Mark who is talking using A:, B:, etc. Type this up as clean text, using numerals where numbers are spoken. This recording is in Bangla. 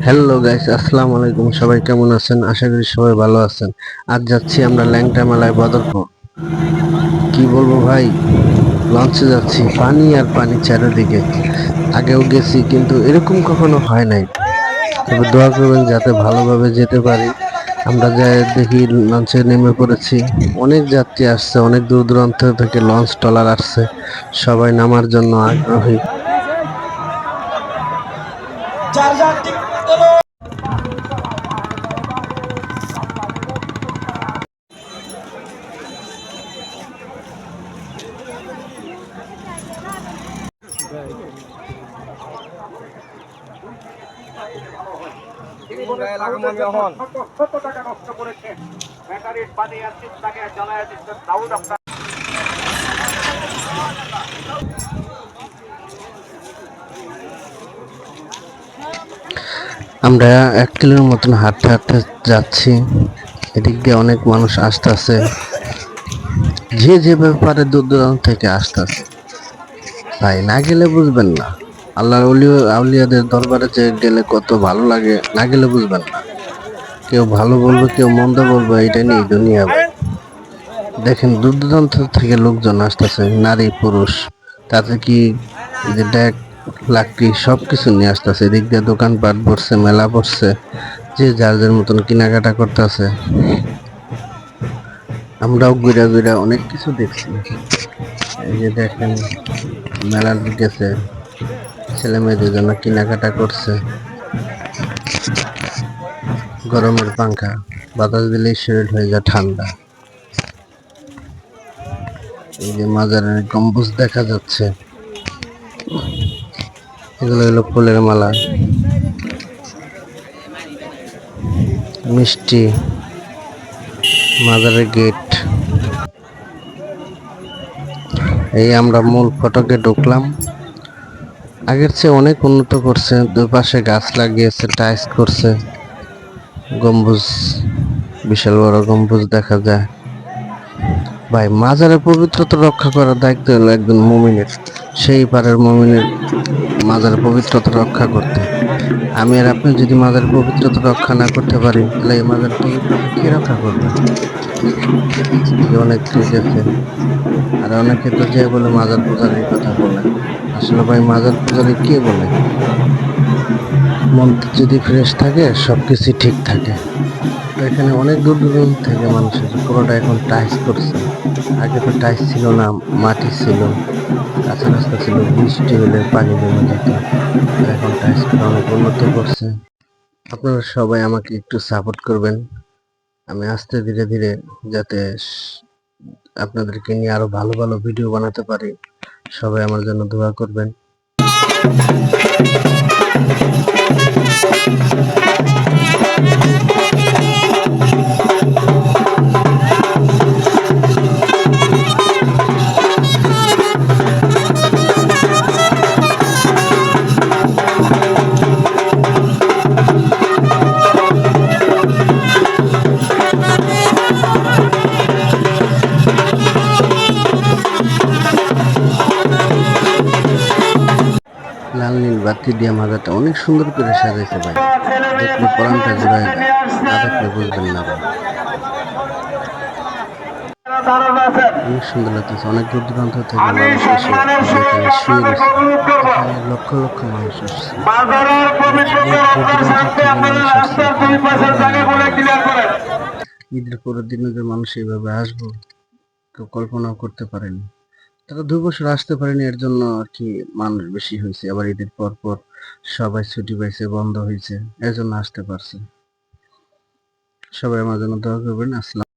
A: হ্যালো গাইস, আসসালামু আলাইকুম। সবাই কেমন আছেন? আশা করি সবাই ভালো আছেন। আজ যাচ্ছি আমরা ল্যাংটা মেলায় বদরপুর। কি বলবো ভাই, লঞ্চে যাচ্ছি, পানি আর পানি চারিদিকে। আগেও গেছি কিন্তু এরকম কখনো হয় নাই। তবে দোয়া করবেন যাতে ভালোভাবে যেতে পারি। আমরা যাই দেখি লঞ্চে নেমে পড়েছি। অনেক যাত্রী আসছে, অনেক দূর দূরান্ত থেকে লঞ্চ ট্রলার আসছে। সবাই নামার জন্য আগ্রহী। আমরা 1 কিলোর মতন হাঁটতে হাঁটতে যাচ্ছি। এদিক দিয়ে অনেক মানুষ আসতেছে, যে যে ব্যাপারে দূর দূরান্ত থেকে আসতেছে। ভাই না গেলে বুঝবেন না, আল্লাহর আউলিয়াদের দরবারে যে গেলে কত ভালো লাগে, না গেলে বুঝবেন না। কেউ ভালো বলবে, কেউ মন্দ বলবে, এটা নিয়ে দুনিয়া ভাই। দেখেন দূর দূরান্ত থেকে লোকজন আসতেছে, নারী পুরুষ, তাতে কি যে ডেক লাকড়ি সবকিছু নিয়ে আসতেছে। এদিক দিয়ে দোকানপাট বসছে, মেলা বসছে, যে যার যার মতন কেনাকাটা করতেছে। আমরাও ঘুরা ঘুরা অনেক কিছু দেখছি। এই যে দেখেন, মেলা ঢুকেছে, ছেলে মেয়েদের জন্য কেনাকাটা করছে। গরমের পাঙ্খা, বাতাস দিলেই শরীর হয়ে যায় ঠান্ডা। এই যে মাজারের গম্বুজ দেখা যাচ্ছে, এগুলো হলো ফুলের মালা, মিষ্টি, মাজারের গেট। এই আমরা মূল ফটকে ঢুকলাম। আগের চেয়ে অনেক উন্নত করছে, দুই পাশে গাছ লাগিয়েছে, টাইলস করছে। গম্বুজ, বিশাল বড় গম্বুজ দেখা যায়। ভাই মাজারের পবিত্রতা রক্ষা করার দায়িত্ব হলো একজন মুমিনের। সেই পারের মুমিনের মাজারের পবিত্রতা রক্ষা করতে। আমি আর আপনি যদি মাজারের পবিত্রতা রক্ষা না করতে পারি, তাহলে এই মাজারের পবিত্রতা কে রক্ষা করবে? অনেক ঠিক আছে। আর অনেকে তো যে বলে মাজার পূজারির কথা বলে, আসলে ভাই মাজার পূজারি কে বলে? মন যদি ফ্রেশ থাকে সবকিছু ঠিক থাকে। তো এখানে অনেক দূর দূরান্ত থেকে মানুষ এসে, পুরোটা এখন টাইস করছে। আগে তো টাইস ছিল না, মাটি ছিল, কাঁচা রাস্তা ছিল, বৃষ্টি হলে পানি জমে যেত। আর এখন টাইস করে অনেক উন্নত করছে। আপনারা সবাই আমাকে একটু সাপোর্ট করবেন, আমি আস্তে ধীরে ধীরে যাতে আপনাদেরকে নিয়ে আরো ভালো ভালো ভিডিও বানাতে পারি। সবাই আমার জন্য দোয়া করবেন। লাল নীল বাতি দিয়ে মাজারটা অনেক সুন্দর করে সাজাইছে ভাই, দেখলে পরানটা জুড়ায় যায়, না দেখলে বুঝবেন না ভাই। অনেক সুন্দর লাগতেছে, অনেক দূর দূরান্ত থেকে মানুষ এসে এখানে শুয়ে রয়েছে। এখানে লক্ষ লক্ষ মানুষ আসছে, অনেক দূর দূরান্ত থেকে মানুষ আসছে এখানে ঈদের পরের দিনে যে মানুষ এইভাবে আসবো কেউ কল্পনাও করতে পারেনি। তারা 2 বছর আসতে পারেনি, এর জন্য আর কি মানুষ বেশি হয়েছে। আবার ঈদের পর পর সবাই ছুটি পাইছে, বন্ধ হয়েছে, এর জন্য আসতে পারছে। সবাই আমার জন্য দোয়া করবেন। আসসালাম।